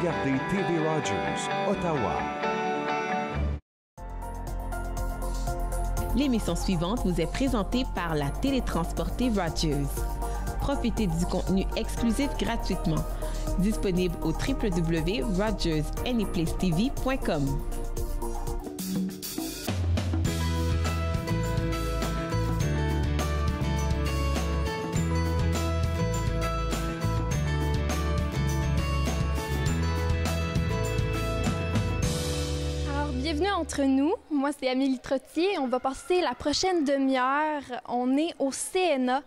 regardez TV Rogers, Ottawa. L'émission suivante vous est présentée par la télétransportée Rogers. Profitez du contenu exclusif gratuitement. Disponible au www.rogersanyplacetv.com. Bienvenue entre nous. Moi, c'est Amélie Trottier. On va passer la prochaine demi-heure. On est au CNA.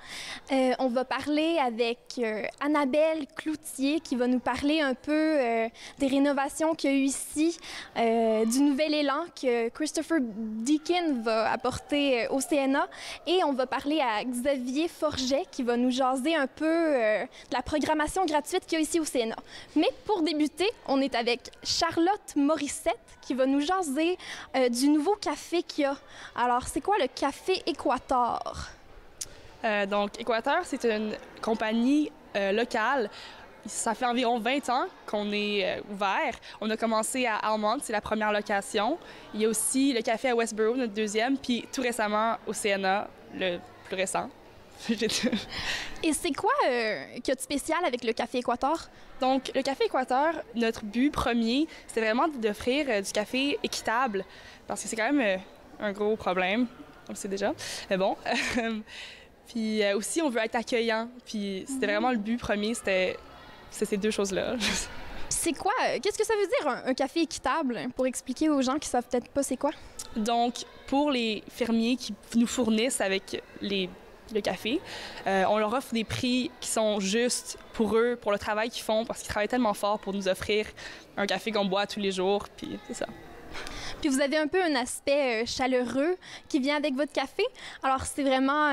On va parler avec Annabelle Cloutier qui va nous parler un peu des rénovations qu'il y a eu ici, du nouvel élan que Christopher Deakin va apporter au CNA. Et on va parler à Xavier Forget qui va nous jaser un peu de la programmation gratuite qu'il y a ici au CNA. Mais pour débuter, on est avec Charlotte Morissette qui va nous jaser du nouveau café qu'il y a. Alors, c'est quoi le Café Équateur? Donc, Équateur, c'est une compagnie locale. Ça fait environ 20 ans qu'on est ouvert. On a commencé à Almont, c'est la première location. Il y a aussi le café à Westboro, notre deuxième, puis tout récemment au CNA, le plus récent. Et c'est quoi qu'il y a de spécial avec le Café Équateur? Donc, le Café Équateur, notre but premier, c'est vraiment d'offrir du café équitable, parce que c'est quand même un gros problème, on le sait déjà. Mais bon. Puis aussi, on veut être accueillant. Puis c'était vraiment le but premier, c'était ces deux choses-là. C'est quoi? Qu'est-ce que ça veut dire un café équitable pour expliquer aux gens qui savent peut-être pas c'est quoi? Donc, pour les fermiers qui nous fournissent avec le café, on leur offre des prix qui sont justes pour eux, pour le travail qu'ils font, parce qu'ils travaillent tellement fort pour nous offrir un café qu'on boit tous les jours, puis c'est ça. Puis vous avez un peu un aspect chaleureux qui vient avec votre café. Alors c'est vraiment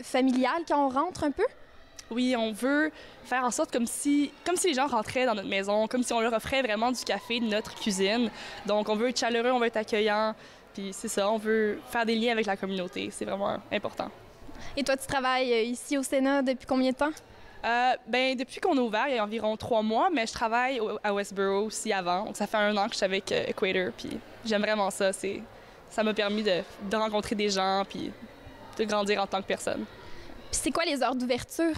familial quand on rentre un peu? Oui, on veut faire en sorte comme si les gens rentraient dans notre maison, comme si on leur offrait vraiment du café de notre cuisine. Donc on veut être chaleureux, on veut être accueillant, puis c'est ça, on veut faire des liens avec la communauté, c'est vraiment important. Et toi, tu travailles ici au Sénat depuis combien de temps? Depuis qu'on est ouvert, il y a environ 3 mois, mais je travaille à Westboro aussi avant. Donc ça fait 1 an que je suis avec Equator, puis j'aime vraiment ça. Ça m'a permis de rencontrer des gens, puis de grandir en tant que personne. Puis c'est quoi les heures d'ouverture?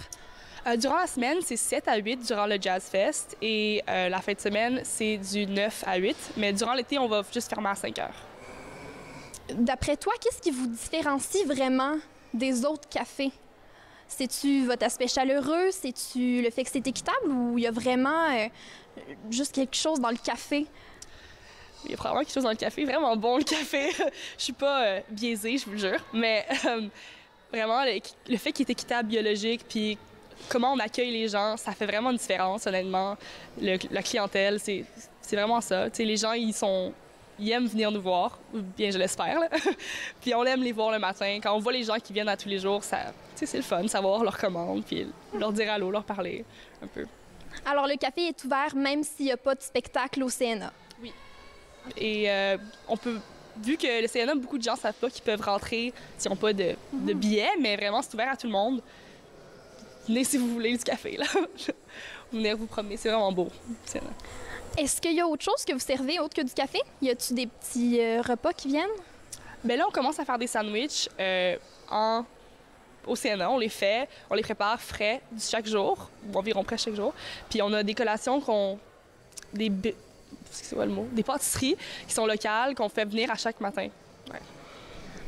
Durant la semaine, c'est 7 à 8 durant le Jazz Fest, et la fin de semaine, c'est du 9 à 8. Mais durant l'été, on va juste fermer à 5 heures. D'après toi, qu'est-ce qui vous différencie vraiment des autres cafés? C'est-tu votre aspect chaleureux? C'est-tu le fait que c'est équitable ou il y a vraiment juste quelque chose dans le café? Il y a probablement quelque chose dans le café, vraiment bon le café. Je suis pas biaisée, je vous le jure, mais vraiment le fait qu'il est équitable, biologique, puis comment on accueille les gens, ça fait vraiment une différence, honnêtement. La clientèle, c'est vraiment ça. T'sais, les gens, ils aiment venir nous voir, ou bien je l'espère. Puis on aime les voir le matin. Quand on voit les gens qui viennent à tous les jours, c'est le fun, savoir leurs commandes, puis leur dire allô, leur parler un peu. Alors le café est ouvert même s'il n'y a pas de spectacle au CNA? Oui. Et vu que le CNA, beaucoup de gens ne savent pas qu'ils peuvent rentrer s'ils n'ont pas de billets, mais vraiment c'est ouvert à tout le monde. Venez si vous voulez du café, là. Venez vous promener, c'est vraiment beau, le CNA. Est-ce qu'il y a autre chose que vous servez autre que du café? Y a-t-il des petits repas qui viennent? Bien là, on commence à faire des sandwichs au CNA. On les prépare frais chaque jour, ou environ près chaque jour. Puis on a des collations des pâtisseries qui sont locales, qu'on fait venir à chaque matin. Ouais.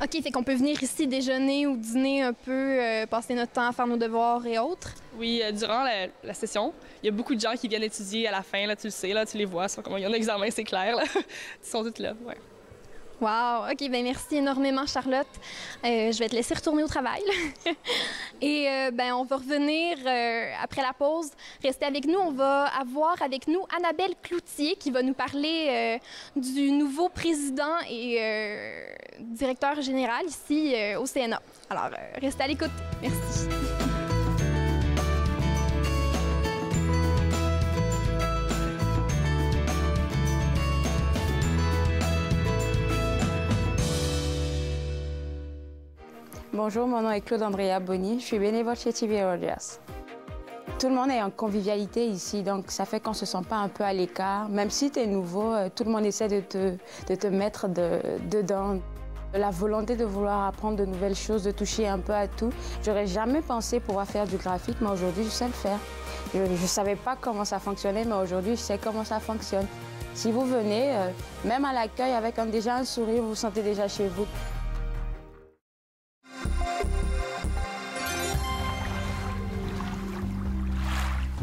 OK, fait qu'on peut venir ici déjeuner ou dîner un peu, passer notre temps à faire nos devoirs et autres? Oui, durant la session, il y a beaucoup de gens qui viennent étudier à la fin, là, tu le sais, là, tu les vois, il y a un examen, c'est clair, là. Ils sont tous là, ouais. Wow! OK, bien merci énormément, Charlotte. Je vais te laisser retourner au travail. Et on va revenir après la pause. Restez avec nous. On va avoir avec nous Annabelle Cloutier qui va nous parler du nouveau président et directeur général ici au CNA. Alors, restez à l'écoute. Merci. Bonjour, mon nom est Claude Andrea Bonny, je suis bénévole chez TV Rogers. Tout le monde est en convivialité ici, donc ça fait qu'on ne se sent pas un peu à l'écart. Même si tu es nouveau, tout le monde essaie de te mettre dedans. La volonté de vouloir apprendre de nouvelles choses, de toucher un peu à tout. J'aurais jamais pensé pouvoir faire du graphique, mais aujourd'hui, je sais le faire. Je ne savais pas comment ça fonctionnait, mais aujourd'hui, je sais comment ça fonctionne. Si vous venez, même à l'accueil, avec déjà un sourire, vous vous sentez déjà chez vous.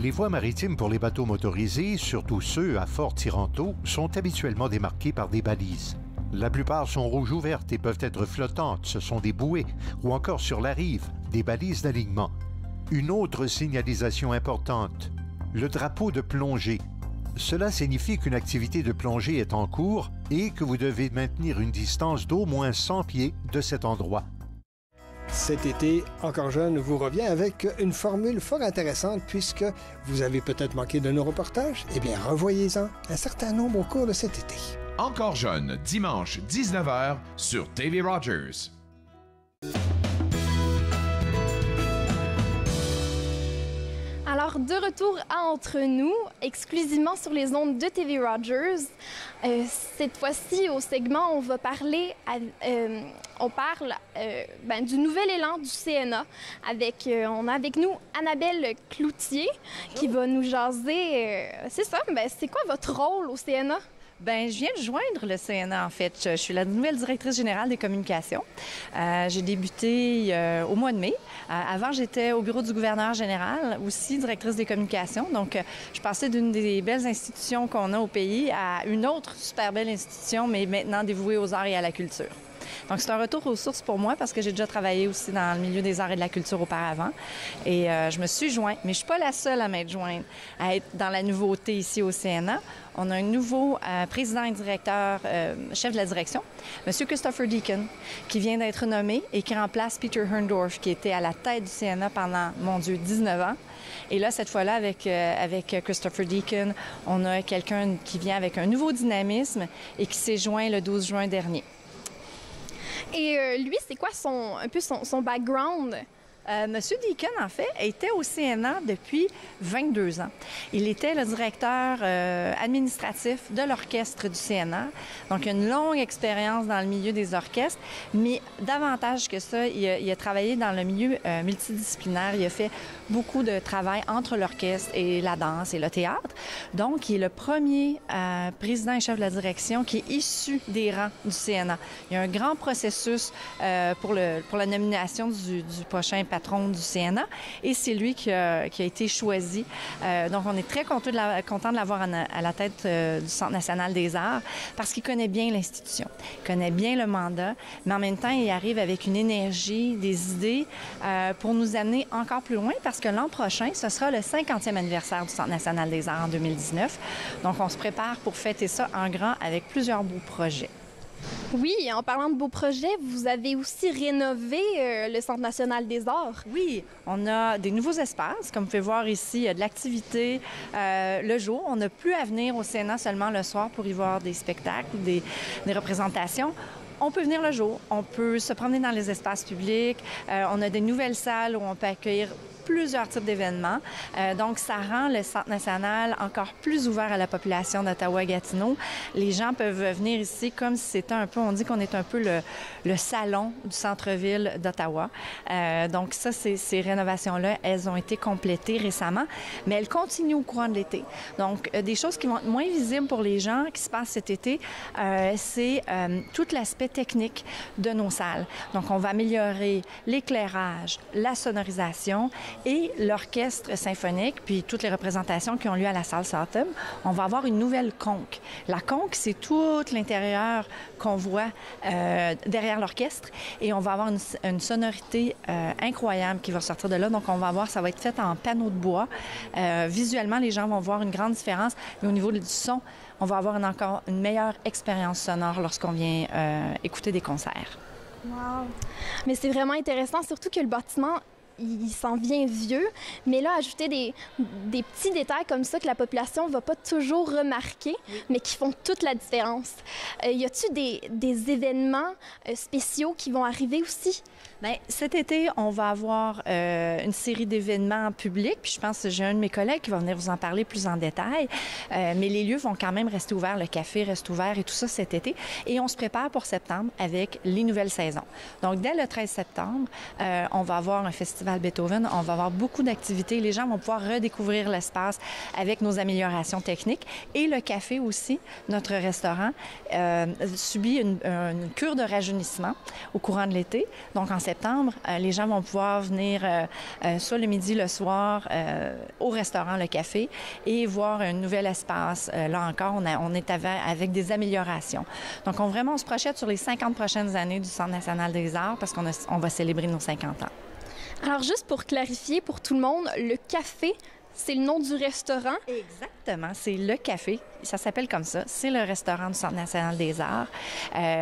Les voies maritimes pour les bateaux motorisés, surtout ceux à fort tirant-eau, sont habituellement démarquées par des balises. La plupart sont rouges ouvertes et peuvent être flottantes, ce sont des bouées, ou encore sur la rive, des balises d'alignement. Une autre signalisation importante, le drapeau de plongée. Cela signifie qu'une activité de plongée est en cours et que vous devez maintenir une distance d'au moins 100 pieds de cet endroit. Cet été, Encore jeune vous revient avec une formule fort intéressante puisque vous avez peut-être manqué de nos reportages. Eh bien, revoyez-en un certain nombre au cours de cet été. Encore jeune, dimanche 19h sur TV Rogers. Alors, de retour à Entre nous, exclusivement sur les ondes de TV Rogers. Cette fois-ci, au segment, on va parler, du nouvel élan du CNA. On a avec nous Annabelle Cloutier qui va nous jaser. C'est ça, c'est quoi votre rôle au CNA? Bien, je viens de joindre le CNA, en fait. Je suis la nouvelle directrice générale des communications. J'ai débuté au mois de mai. Avant, j'étais au bureau du gouverneur général, aussi directrice des communications. Donc, je passais d'une des belles institutions qu'on a au pays à une autre super belle institution, mais maintenant dévouée aux arts et à la culture. Donc, c'est un retour aux sources pour moi parce que j'ai déjà travaillé aussi dans le milieu des arts et de la culture auparavant. Et je me suis jointe, mais je ne suis pas la seule à m'être jointe, à être dans la nouveauté ici au CNA. On a un nouveau président et directeur, chef de la direction, M. Christopher Deacon, qui vient d'être nommé et qui remplace Peter Herndorf, qui était à la tête du CNA pendant, 19 ans. Et là, cette fois-là, avec Christopher Deacon, on a quelqu'un qui vient avec un nouveau dynamisme et qui s'est joint le 12 juin dernier. Et lui, c'est quoi son background? Monsieur Deacon, en fait, était au CNA depuis 22 ans. Il était le directeur administratif de l'orchestre du CNA. Donc, il a une longue expérience dans le milieu des orchestres, mais davantage que ça, il a travaillé dans le milieu multidisciplinaire. Il a fait beaucoup de travail entre l'orchestre et la danse et le théâtre. Donc, il est le premier président et chef de la direction qui est issu des rangs du CNA. Il y a un grand processus pour la nomination du prochain patron du CNA et c'est lui qui a été choisi. Donc, on est très content de l'avoir à la tête du Centre national des arts parce qu'il connaît bien l'institution, il connaît bien le mandat, mais en même temps, il arrive avec une énergie, des idées pour nous amener encore plus loin parce que l'an prochain, ce sera le 50e anniversaire du Centre national des arts en 2019. Donc, on se prépare pour fêter ça en grand avec plusieurs beaux projets. Oui, en parlant de beaux projets, vous avez aussi rénové le Centre national des arts. Oui, on a des nouveaux espaces. Comme vous pouvez voir ici, il y a de l'activité le jour. On n'a plus à venir au Sénat seulement le soir pour y voir des spectacles, des représentations. On peut venir le jour, on peut se promener dans les espaces publics. On a des nouvelles salles où on peut accueillir plusieurs types d'événements. Donc, ça rend le Centre national encore plus ouvert à la population d'Ottawa-Gatineau. Les gens peuvent venir ici comme si c'était un peu, on dit qu'on est un peu le salon du centre-ville d'Ottawa. Donc, ça, ces rénovations-là, elles ont été complétées récemment, mais elles continuent au courant de l'été. Donc, des choses qui vont être moins visibles pour les gens qui se passent cet été, c'est tout l'aspect technique de nos salles. Donc, on va améliorer l'éclairage, la sonorisation et l'orchestre symphonique, puis toutes les représentations qui ont lieu à la salle Saltham. On va avoir une nouvelle conque. La conque, c'est tout l'intérieur qu'on voit derrière l'orchestre et on va avoir une sonorité incroyable qui va sortir de là. Donc, on va voir, ça va être fait en panneaux de bois. Visuellement, les gens vont voir une grande différence, mais au niveau du son, on va avoir encore une meilleure expérience sonore lorsqu'on vient écouter des concerts. Wow! Mais c'est vraiment intéressant, surtout que le bâtiment il s'en vient vieux. Mais là, ajouter des petits détails comme ça que la population ne va pas toujours remarquer, mais qui font toute la différence. Y a-t-il des événements spéciaux qui vont arriver aussi? Bien, cet été, on va avoir une série d'événements publics. Puis je pense que j'ai un de mes collègues qui va venir vous en parler plus en détail. Mais les lieux vont quand même rester ouverts. Le café reste ouvert et tout ça cet été. Et on se prépare pour septembre avec les nouvelles saisons. Donc, dès le 13 septembre, on va avoir un festival Beethoven. On va avoir beaucoup d'activités. Les gens vont pouvoir redécouvrir l'espace avec nos améliorations techniques. Et le café aussi, notre restaurant, subit une cure de rajeunissement au courant de l'été. Donc, en septembre, les gens vont pouvoir venir soit le midi, le soir, au restaurant, le café, et voir un nouvel espace. Là encore, on est avec des améliorations. Donc, on se projette sur les 50 prochaines années du Centre national des arts parce qu'on va célébrer nos 50 ans. Alors, juste pour clarifier pour tout le monde, le café, c'est le nom du restaurant? Exactement, c'est le café. Ça s'appelle comme ça. C'est le restaurant du Centre national des arts.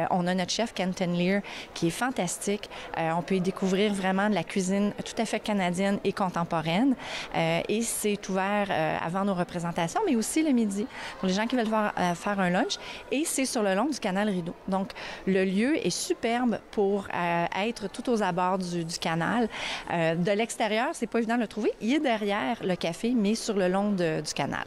On a notre chef, Kenton Lear, qui est fantastique. On peut y découvrir vraiment de la cuisine tout à fait canadienne et contemporaine. Et c'est ouvert avant nos représentations, mais aussi le midi, pour les gens qui veulent faire un lunch. Et c'est sur le long du canal Rideau. Donc, le lieu est superbe pour être tout aux abords du canal. De l'extérieur, c'est pas évident de le trouver. Il est derrière le café, mais sur le long du canal.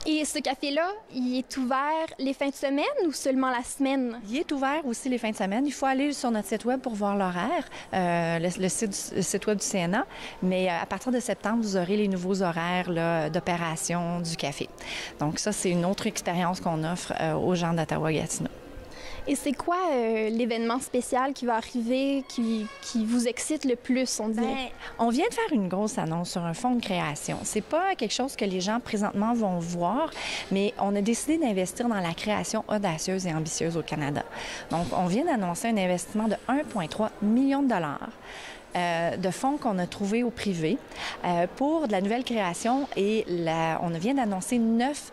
Et ce café-là, il est ouvert les fins de semaine ou seulement la semaine? Il est ouvert aussi les fins de semaine. Il faut aller sur notre site web pour voir l'horaire, le site web du CNA. Mais à partir de septembre, vous aurez les nouveaux horaires d'opération du café. Donc ça, c'est une autre expérience qu'on offre aux gens d'Ottawa-Gatineau. Et c'est quoi l'événement spécial qui va arriver, qui vous excite le plus, on dirait? Bien, on vient de faire une grosse annonce sur un fonds de création. C'est pas quelque chose que les gens présentement vont voir, mais on a décidé d'investir dans la création audacieuse et ambitieuse au Canada. Donc, on vient d'annoncer un investissement de 1,3 million de dollars. De fonds qu'on a trouvés au privé pour de la nouvelle création et on vient d'annoncer 9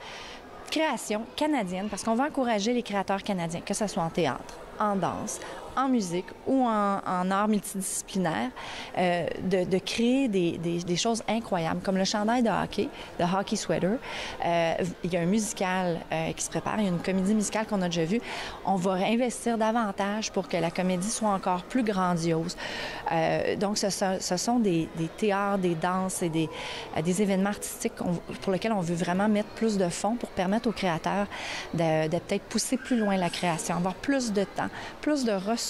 création canadienne, parce qu'on va encourager les créateurs canadiens, que ce soit en théâtre, en danse, en musique ou en art multidisciplinaire, de créer des choses incroyables, comme le chandail de hockey, de Hockey Sweater. Il y a un musical qui se prépare, il y a une comédie musicale qu'on a déjà vue. On va investir davantage pour que la comédie soit encore plus grandiose. Donc, ce sont des théâtres, des danses et des événements artistiques pour lesquels on veut vraiment mettre plus de fonds pour permettre aux créateurs de peut-être pousser plus loin la création, avoir plus de temps, plus de ressources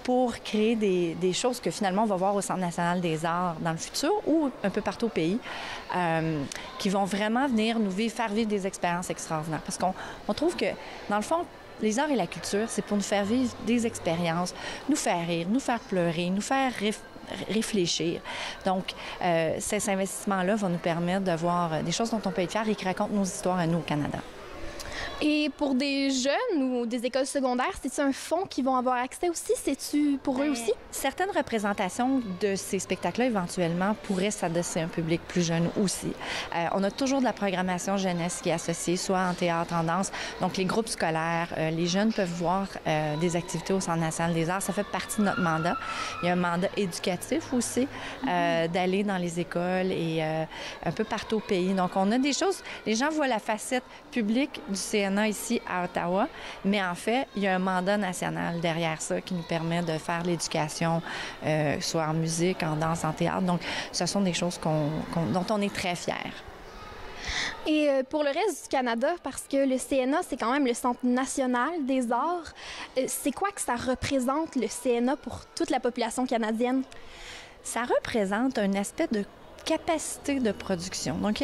pour créer des choses que finalement on va voir au Centre national des arts dans le futur ou un peu partout au pays, qui vont vraiment venir faire vivre des expériences extraordinaires. Parce qu'on trouve que, dans le fond, les arts et la culture, c'est pour nous faire vivre des expériences, nous faire rire, nous faire pleurer, nous faire réfléchir. Donc, ces investissements-là vont nous permettre de voir des choses dont on peut être fiers et qui racontent nos histoires à nous au Canada. Et pour des jeunes ou des écoles secondaires, c'est-tu un fonds qu'ils vont avoir accès aussi? C'est-tu pour eux aussi? Certaines représentations de ces spectacles-là, éventuellement, pourraient s'adresser à un public plus jeune aussi. On a toujours de la programmation jeunesse qui est associée, soit en théâtre, en danse. Donc, les groupes scolaires, les jeunes peuvent voir des activités au Centre national des arts. Ça fait partie de notre mandat. Il y a un mandat éducatif aussi, d'aller dans les écoles et un peu partout au pays. Donc, on a des choses... Les gens voient la facette publique du CNA ici à Ottawa, mais en fait, il y a un mandat national derrière ça qui nous permet de faire l'éducation, soit en musique, en danse, en théâtre. Donc, ce sont des choses dont on est très fiers. Et pour le reste du Canada, parce que le CNA, c'est quand même le Centre national des arts, c'est quoi que ça représente, le CNA, pour toute la population canadienne? Ça représente un aspect de capacité de production. Donc,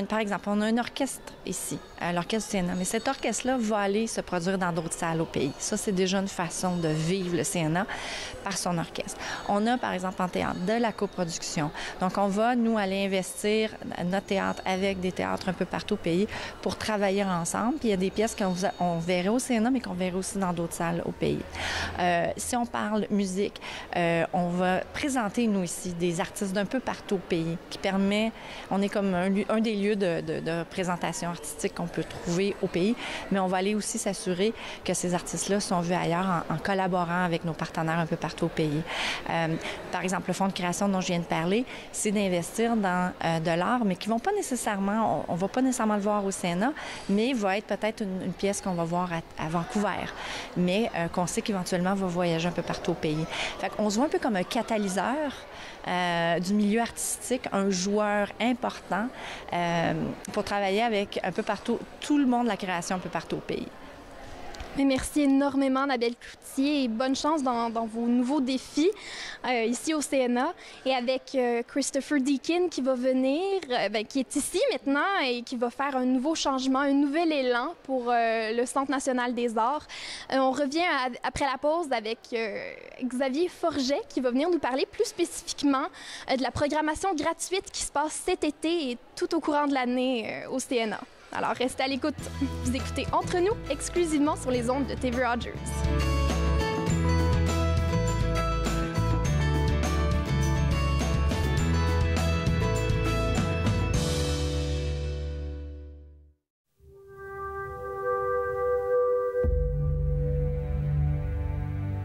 par exemple, on a un orchestre ici, l'orchestre du CNA, mais cet orchestre-là va aller se produire dans d'autres salles au pays. Ça, c'est déjà une façon de vivre le CNA par son orchestre. On a, par exemple, en théâtre, de la coproduction. Donc, on va, nous, aller investir notre théâtre avec des théâtres un peu partout au pays pour travailler ensemble. Puis, il y a des pièces qu'on verrait au CNA, mais qu'on verrait aussi dans d'autres salles au pays. Si on parle musique, on va présenter, nous, ici, des artistes d'un peu partout au pays, qui permet, on est comme un des lieux de représentation artistique qu'on peut trouver au pays, mais on va aller aussi s'assurer que ces artistes-là sont vus ailleurs en collaborant avec nos partenaires un peu partout au pays. Par exemple, le fonds de création dont je viens de parler, c'est d'investir dans de l'art, mais qui vont pas nécessairement, on va pas nécessairement le voir au Sénat, mais va être peut-être une pièce qu'on va voir à Vancouver, mais qu'on sait qu'éventuellement va voyager un peu partout au pays. Fait qu'on se voit un peu comme un catalyseur du milieu artistique, un joueur important pour travailler avec un peu partout, tout le monde de la création un peu partout au pays. Mais merci énormément, Annabelle Cloutier, et bonne chance dans vos nouveaux défis ici au CNA. Et avec Christopher Deakin qui va venir, qui est ici maintenant et qui va faire un nouveau changement, un nouvel élan pour le Centre national des arts. On revient après la pause avec Xavier Forget qui va venir nous parler plus spécifiquement de la programmation gratuite qui se passe cet été et tout au courant de l'année au CNA. Alors, restez à l'écoute. Vous écoutez Entre nous, exclusivement sur les ondes de TV Rogers.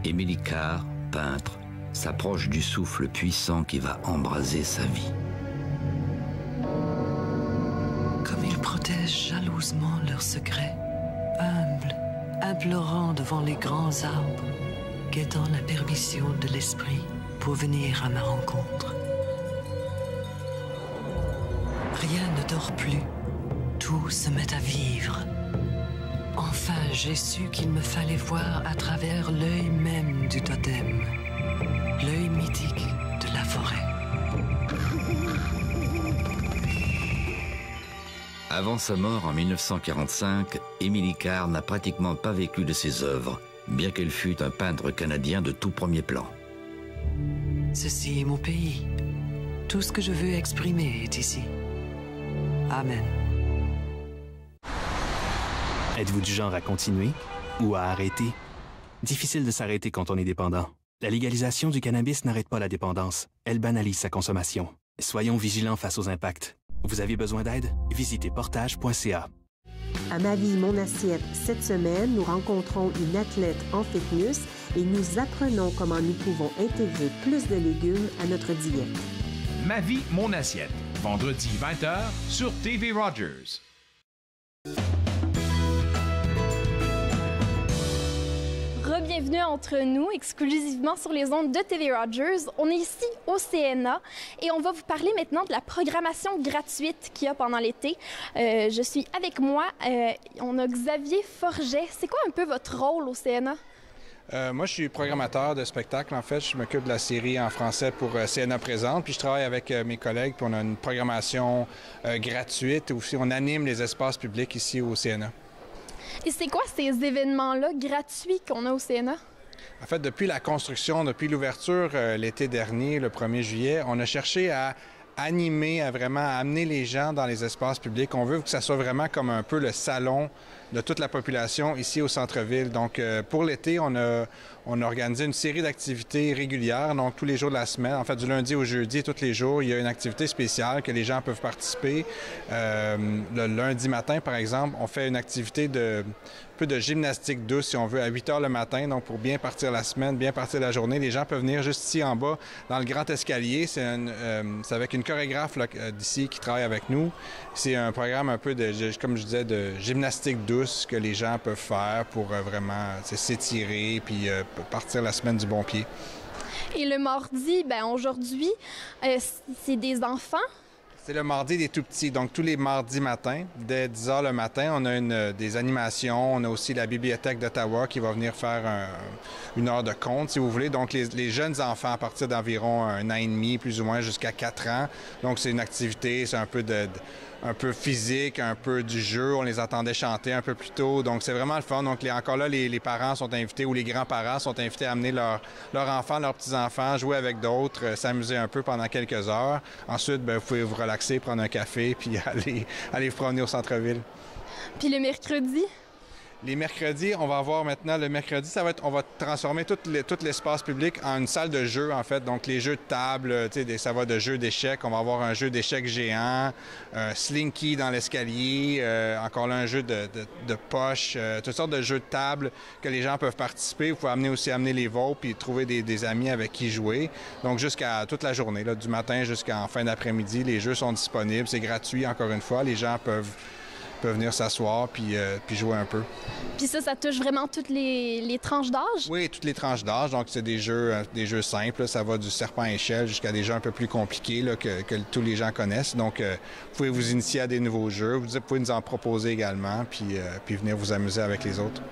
Émilie Carr, peintre, s'approche du souffle puissant qui va embraser sa vie. Comme ils protègent jalousement leurs secrets, humbles, implorant devant les grands arbres, guettant la permission de l'esprit pour venir à ma rencontre. Rien ne dort plus, tout se met à vivre. Enfin, j'ai su qu'il me fallait voir à travers l'œil même du totem, l'œil mythique de la forêt. Avant sa mort en 1945, Émilie Carr n'a pratiquement pas vécu de ses œuvres, bien qu'elle fût un peintre canadien de tout premier plan. Ceci est mon pays. Tout ce que je veux exprimer est ici. Amen. Êtes-vous du genre à continuer ou à arrêter? Difficile de s'arrêter quand on est dépendant. La légalisation du cannabis n'arrête pas la dépendance. Elle banalise sa consommation. Soyons vigilants face aux impacts. Vous avez besoin d'aide? Visitez portage.ca. À Ma vie, mon assiette, cette semaine, nous rencontrons une athlète en fitness et nous apprenons comment nous pouvons intégrer plus de légumes à notre diète. Ma vie, mon assiette. Vendredi 20h sur TV Rogers. Re-bienvenue entre nous, exclusivement sur les ondes de TV Rogers. On est ici au CNA et on va vous parler maintenant de la programmation gratuite qu'il y a pendant l'été. Je suis avec moi, on a Xavier Forget. C'est quoi un peu votre rôle au CNA? Moi, je suis programmateur de spectacle. En fait, je m'occupe de la série en français pour CNA Présente. Puis je travaille avec mes collègues, puis on a une programmation gratuite. Aussi, on anime les espaces publics ici au CNA. Et c'est quoi ces événements-là gratuits qu'on a au CNA? En fait, depuis la construction, depuis l'ouverture l'été dernier, le 1er juillet, on a cherché à animer, à vraiment amener les gens dans les espaces publics. On veut que ça soit vraiment comme un peu le salon de toute la population ici au centre-ville. Donc, pour l'été, on a organisé une série d'activités régulières, donc tous les jours de la semaine. En fait, du lundi au jeudi, tous les jours, il y a une activité spéciale que les gens peuvent participer. Le lundi matin, par exemple, on fait une activité un peu de gymnastique douce, si on veut, à 8 heures le matin. Donc, pour bien partir la semaine, bien partir la journée, les gens peuvent venir juste ici en bas, dans le grand escalier. C'est avec une chorégraphe d'ici qui travaille avec nous. C'est un programme un peu comme je disais, de gymnastique douce que les gens peuvent faire pour vraiment s'étirer puis partir la semaine du bon pied. Et le mardi, aujourd'hui, c'est des enfants? C'est le mardi des tout-petits. Donc, tous les mardis matins, dès 10 h le matin, on a des animations. On a aussi la Bibliothèque d'Ottawa qui va venir faire une heure de conte, si vous voulez. Donc, les jeunes enfants, à partir d'environ 1 an et demi, plus ou moins, jusqu'à 4 ans. Donc, c'est une activité, c'est un peu physique, un peu du jeu. On les entendait chanter un peu plus tôt. Donc, c'est vraiment le fun. Donc, encore là, les parents sont invités ou les grands-parents sont invités à amener leurs enfants, leurs petits-enfants, jouer avec d'autres, s'amuser un peu pendant quelques heures. Ensuite, vous pouvez vous relaxer, prendre un café puis aller vous promener au centre-ville. Puis le mercredi? Les mercredis, on va avoir maintenant, le mercredi, on va transformer tout l'espace public en une salle de jeu, en fait. Donc, les jeux de table, ça va de jeux d'échecs. On va avoir un jeu d'échecs géant, Slinky dans l'escalier, encore là, un jeu de poche, toutes sortes de jeux de table que les gens peuvent participer. Vous pouvez aussi amener les vôtres puis trouver des amis avec qui jouer. Donc, jusqu'à toute la journée, là, du matin jusqu'en fin d'après-midi, les jeux sont disponibles. C'est gratuit, encore une fois. Les gens peuvent venir s'asseoir puis jouer un peu. Puis ça touche vraiment toutes les tranches d'âge? Oui, toutes les tranches d'âge. Donc, c'est des jeux simples. Là. Ça va du serpent à échelle jusqu'à des jeux un peu plus compliqués là, que tous les gens connaissent. Donc, vous pouvez vous initier à des nouveaux jeux. Vous pouvez nous en proposer également puis venir vous amuser avec les autres.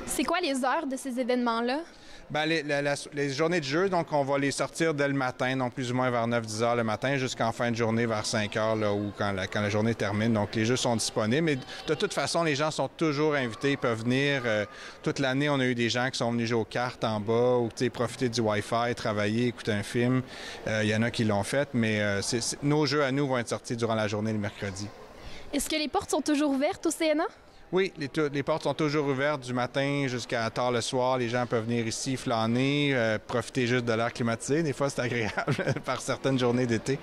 C'est quoi les heures de ces événements-là? Bien, les journées de jeu, donc on va les sortir dès le matin, donc plus ou moins vers 9-10 heures le matin, jusqu'en fin de journée vers 5 heures, là, ou quand la journée termine. Donc les jeux sont disponibles. Mais de toute façon, les gens sont toujours invités, ils peuvent venir. Toute l'année, on a eu des gens qui sont venus jouer aux cartes en bas ou profiter du Wi-Fi, travailler, écouter un film. Il y en a qui l'ont fait, mais nos jeux à nous vont être sortis durant la journée le mercredi. Est-ce que les portes sont toujours ouvertes au CNA? Oui, les portes sont toujours ouvertes du matin jusqu'à tard le soir. Les gens peuvent venir ici flâner, profiter juste de l'air climatisé. Des fois, c'est agréable par certaines journées d'été.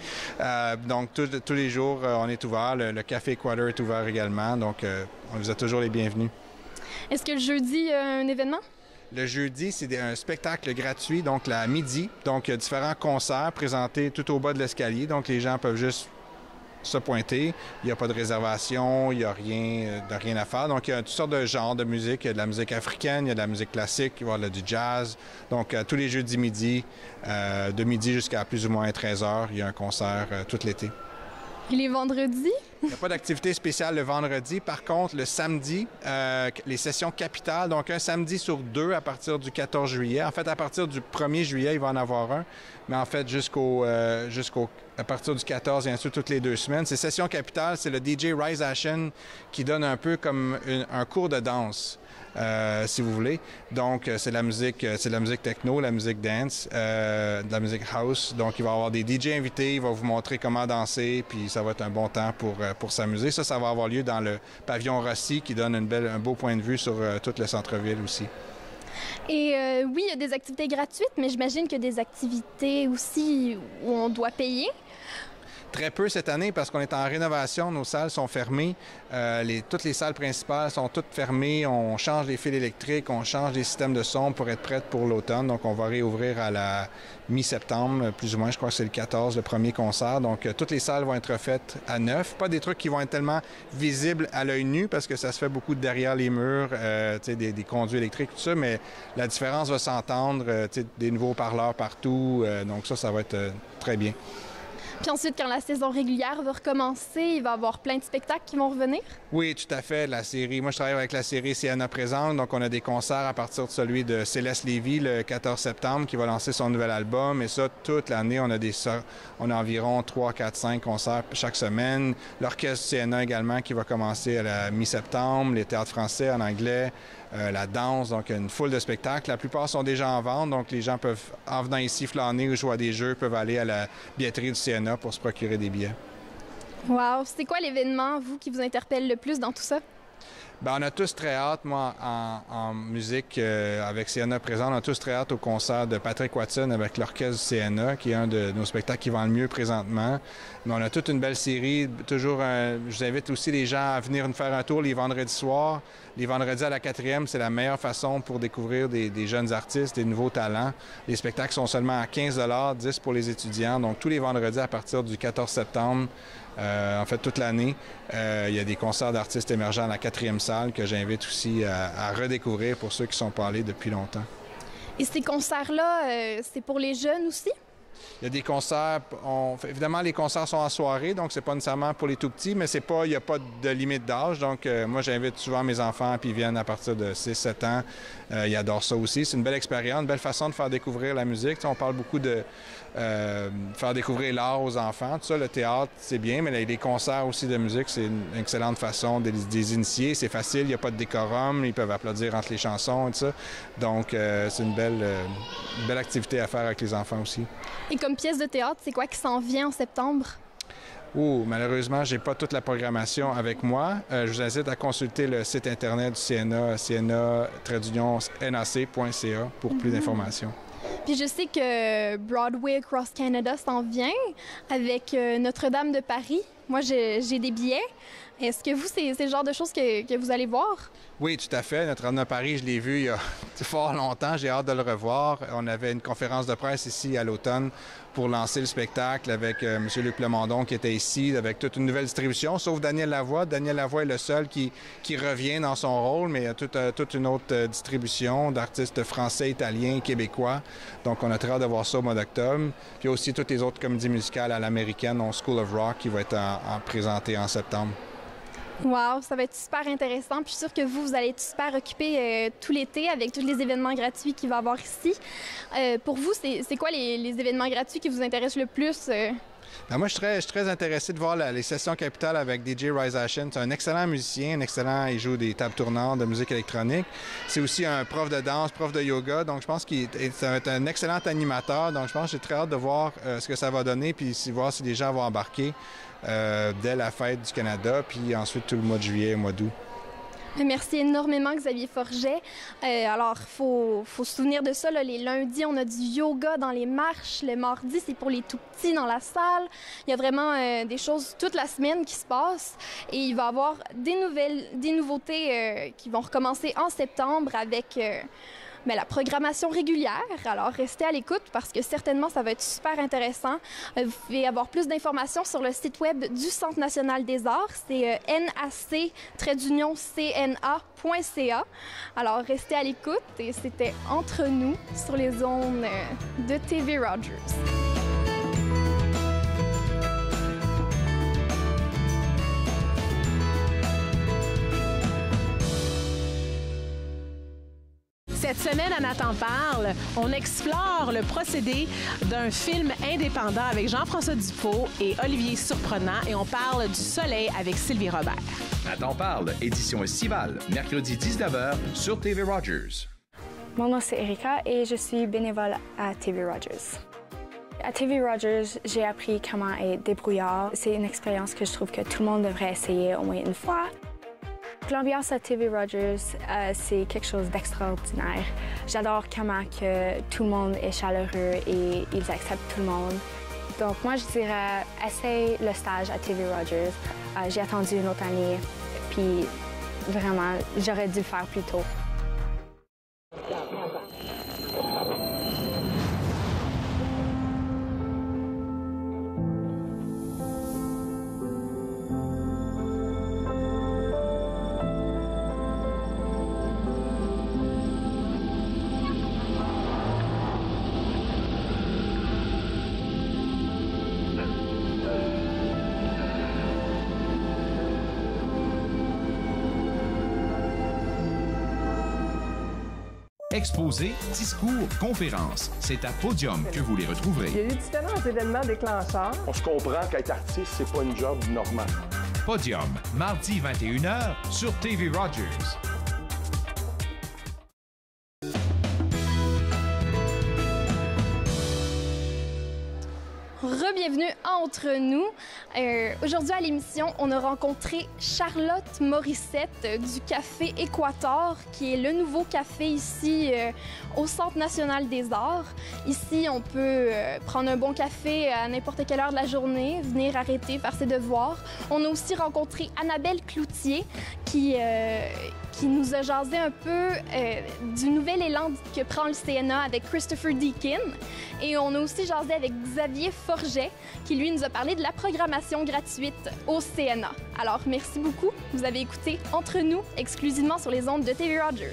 Donc, tous les jours, on est ouvert. Le Café Équateur est ouvert également. Donc, on vous a toujours les bienvenus. Est-ce que le jeudi, il y a un événement? Le jeudi, c'est un spectacle gratuit, donc à midi. Donc, il y a différents concerts présentés tout au bas de l'escalier. Donc, les gens peuvent juste se pointer. Il n'y a pas de réservation, il n'y a rien à faire. Donc, il y a toutes sortes de genres de musique. Il y a de la musique africaine, il y a de la musique classique, il va y avoir du jazz. Donc, tous les jeudis midi, de midi jusqu'à plus ou moins 13 heures, il y a un concert tout l'été. Et les vendredis? Il n'y a pas d'activité spéciale le vendredi. Par contre, le samedi, les sessions capitales, donc un samedi sur 2 à partir du 14 juillet. En fait, à partir du 1er juillet, il va en avoir un. Mais en fait, à partir du 14 et ensuite toutes les 2 semaines. Ces sessions capitales, c'est le DJ Rise Ashen qui donne un peu comme un cours de danse. Si vous voulez. Donc, c'est de la musique techno, la musique dance, de la musique house. Donc, il va y avoir des DJ invités, il va vous montrer comment danser, puis ça va être un bon temps pour s'amuser. Ça va avoir lieu dans le pavillon Rossi qui donne un beau point de vue sur tout le centre-ville aussi. Et oui, il y a des activités gratuites, mais j'imagine qu'il y a des activités aussi où on doit payer. Très peu cette année parce qu'on est en rénovation. Nos salles sont fermées. Toutes les salles principales sont toutes fermées. On change les fils électriques, on change les systèmes de son pour être prêtes pour l'automne. Donc, on va réouvrir à la mi-septembre, plus ou moins. Je crois que c'est le 14, le premier concert. Donc, toutes les salles vont être refaites à neuf. Pas des trucs qui vont être tellement visibles à l'œil nu parce que ça se fait beaucoup derrière les murs, des conduits électriques, tout ça. Mais la différence va s'entendre. Des nouveaux parleurs partout. Donc, ça va être très bien. Puis ensuite, quand la saison régulière va recommencer, il va y avoir plein de spectacles qui vont revenir? Oui, tout à fait. La série, moi, je travaille avec la série CNA Présente, donc on a des concerts à partir de celui de Céleste Lévy le 14 septembre qui va lancer son nouvel album. Et ça, toute l'année, on a environ 3, 4, 5 concerts chaque semaine. L'orchestre CNA également qui va commencer à la mi-septembre, les théâtres français en anglais. La danse, donc une foule de spectacles. La plupart sont déjà en vente, donc les gens peuvent, en venant ici flâner ou jouer à des jeux, peuvent aller à la billetterie du CNA pour se procurer des billets. Wow! C'est quoi l'événement, vous, qui vous interpelle le plus dans tout ça? Bien, on a tous très hâte, moi, en musique, avec CNA présent, on a tous très hâte au concert de Patrick Watson avec l'orchestre du CNA, qui est un de nos spectacles qui vend le mieux présentement. Mais on a toute une belle série. Toujours, je vous invite aussi les gens à venir nous faire un tour les vendredis soirs. Les vendredis à la 4e, c'est la meilleure façon pour découvrir des jeunes artistes, des nouveaux talents. Les spectacles sont seulement à 15 $, 10 pour les étudiants. Donc, tous les vendredis à partir du 14 septembre, en fait, toute l'année, il y a des concerts d'artistes émergents à la 4e salle que j'invite aussi à redécouvrir pour ceux qui ne sont pas allés depuis longtemps. Et ces concerts-là, c'est pour les jeunes aussi? Il y a des concerts, évidemment, les concerts sont en soirée, donc c'est pas nécessairement pour les tout-petits, mais il n'y a pas de limite d'âge. Donc, moi, j'invite souvent mes enfants, puis ils viennent à partir de 6-7 ans. Ils adorent ça aussi. C'est une belle expérience, une belle façon de faire découvrir la musique. On parle beaucoup de faire découvrir l'art aux enfants. Tout ça, le théâtre, c'est bien, mais les concerts aussi de musique, c'est une excellente façon de les initier. C'est facile, il n'y a pas de décorum, ils peuvent applaudir entre les chansons et tout ça. Donc, c'est une belle activité à faire avec les enfants aussi. Et comme pièce de théâtre, c'est quoi qui s'en vient en septembre? Malheureusement, je n'ai pas toute la programmation avec moi. Je vous incite à consulter le site Internet du CNA, cna-nac.ca pour plus d'informations. Puis je sais que Broadway Across Canada s'en vient avec Notre-Dame de Paris. Moi, j'ai des billets. Est-ce que vous, c'est le genre de choses que vous allez voir? Oui, tout à fait. Notre-Dame de Paris, je l'ai vu il y a fort longtemps. J'ai hâte de le revoir. On avait une conférence de presse ici à l'automne pour lancer le spectacle avec M. Luc Plamondon qui était ici, avec toute une nouvelle distribution, sauf Daniel Lavoie. Daniel Lavoie est le seul qui revient dans son rôle, mais il y a toute une autre distribution d'artistes français, italiens, québécois. Donc, on a très hâte de voir ça au mois d'octobre. Puis aussi toutes les autres comédies musicales à l'américaine, dont School of Rock, qui va être présentée en septembre. Wow, ça va être super intéressant. Puis je suis sûre que vous allez être super occupés tout l'été avec tous les événements gratuits qu'il va y avoir ici. Pour vous, c'est quoi les événements gratuits qui vous intéressent le plus? Ben moi, je suis très intéressé de voir les sessions Capitale avec DJ Rise Ashen. C'est un excellent musicien, il joue des tables tournantes de musique électronique. C'est aussi un prof de danse, prof de yoga, donc je pense qu'il va être un excellent animateur. Donc je pense que j'ai très hâte de voir ce que ça va donner, puis voir si les gens vont embarquer dès la fête du Canada, puis ensuite tout le mois de juillet et mois d'août. Merci énormément, Xavier Forget. Alors, il faut se souvenir de ça. Là, les lundis, on a du yoga dans les marches. Le mardi, c'est pour les tout-petits dans la salle. Il y a vraiment des choses toute la semaine qui se passent. Et il va y avoir des nouveautés qui vont recommencer en septembre avec la programmation régulière. Alors, restez à l'écoute parce que certainement, ça va être super intéressant. Vous pouvez avoir plus d'informations sur le site web du Centre national des arts. C'est nac-cna.ca. Alors, restez à l'écoute et c'était Entre nous sur les ondes de TV Rogers. Cette semaine, à Nathan parle, on explore le procédé d'un film indépendant avec Jean-François Dufault et Olivier Surprenant et on parle du soleil avec Sylvie Robert. Nathan parle, édition estivale, mercredi 19h sur TV Rogers. Mon nom c'est Erika et je suis bénévole à TV Rogers. À TV Rogers, j'ai appris comment être débrouillard. C'est une expérience que je trouve que tout le monde devrait essayer au moins une fois. L'ambiance à TV Rogers, c'est quelque chose d'extraordinaire. J'adore comment que tout le monde est chaleureux et ils acceptent tout le monde. Donc moi, je dirais, essaye le stage à TV Rogers. J'ai attendu une autre année, puis vraiment, j'aurais dû le faire plus tôt. Exposés, discours, conférences. C'est à Podium que vous les retrouverez. Il y a eu différents événements déclencheurs. On se comprend qu'être artiste, c'est pas une job normale. Podium, mardi 21h sur TV Rogers. Re-bienvenue Entre nous. Aujourd'hui à l'émission, on a rencontré Charlotte Morissette du Café Équateur, qui est le nouveau café ici au Centre national des arts. Ici, on peut prendre un bon café à n'importe quelle heure de la journée, venir arrêter, faire ses devoirs. On a aussi rencontré Annabelle Cloutier, qui nous a jasé un peu du nouvel élan que prend le CNA avec Christopher Deakin. Et on a aussi jasé avec Xavier Forget, qui lui nous a parlé de la programmation gratuite au CNA. Alors, merci beaucoup. Vous avez écouté Entre nous, exclusivement sur les ondes de TV Rogers.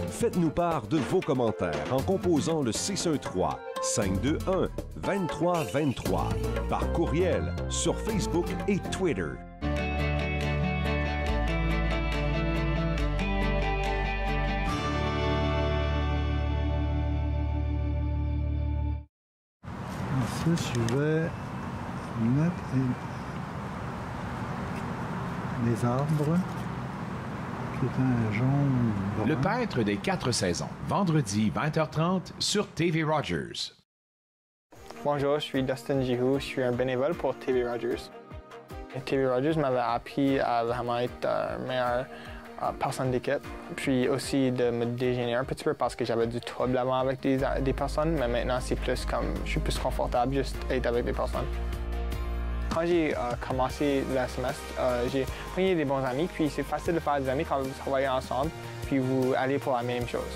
Faites-nous part de vos commentaires en composant le 613-521-2323 par courriel sur Facebook et Twitter. Ça, je vais mettre des arbres. C'est un jaune brun. Le peintre des 4 saisons, vendredi 20h30 sur TV Rogers. Bonjour, je suis Dustin Jihu, je suis un bénévole pour TV Rogers. TV Rogers m'avait appris à vraiment être une meilleure personne d'équipe, puis aussi de me dégêner un petit peu parce que j'avais du trouble avant avec des personnes, mais maintenant c'est plus comme, je suis plus confortable juste être avec des personnes. Quand j'ai commencé le semestre, j'ai pris des bons amis, puis c'est facile de faire des amis quand vous travaillez ensemble, puis vous allez pour la même chose.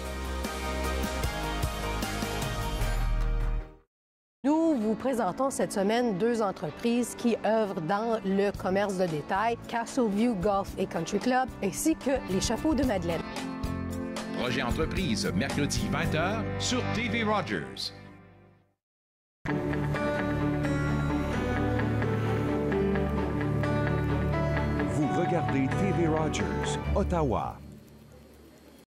Nous vous présentons cette semaine 2 entreprises qui œuvrent dans le commerce de détail, Castleview Golf et Country Club, ainsi que les Chapeaux de Madeleine. Projet Entreprise, mercredi 20h sur TV Rogers. Vous regardez TV Rogers, Ottawa.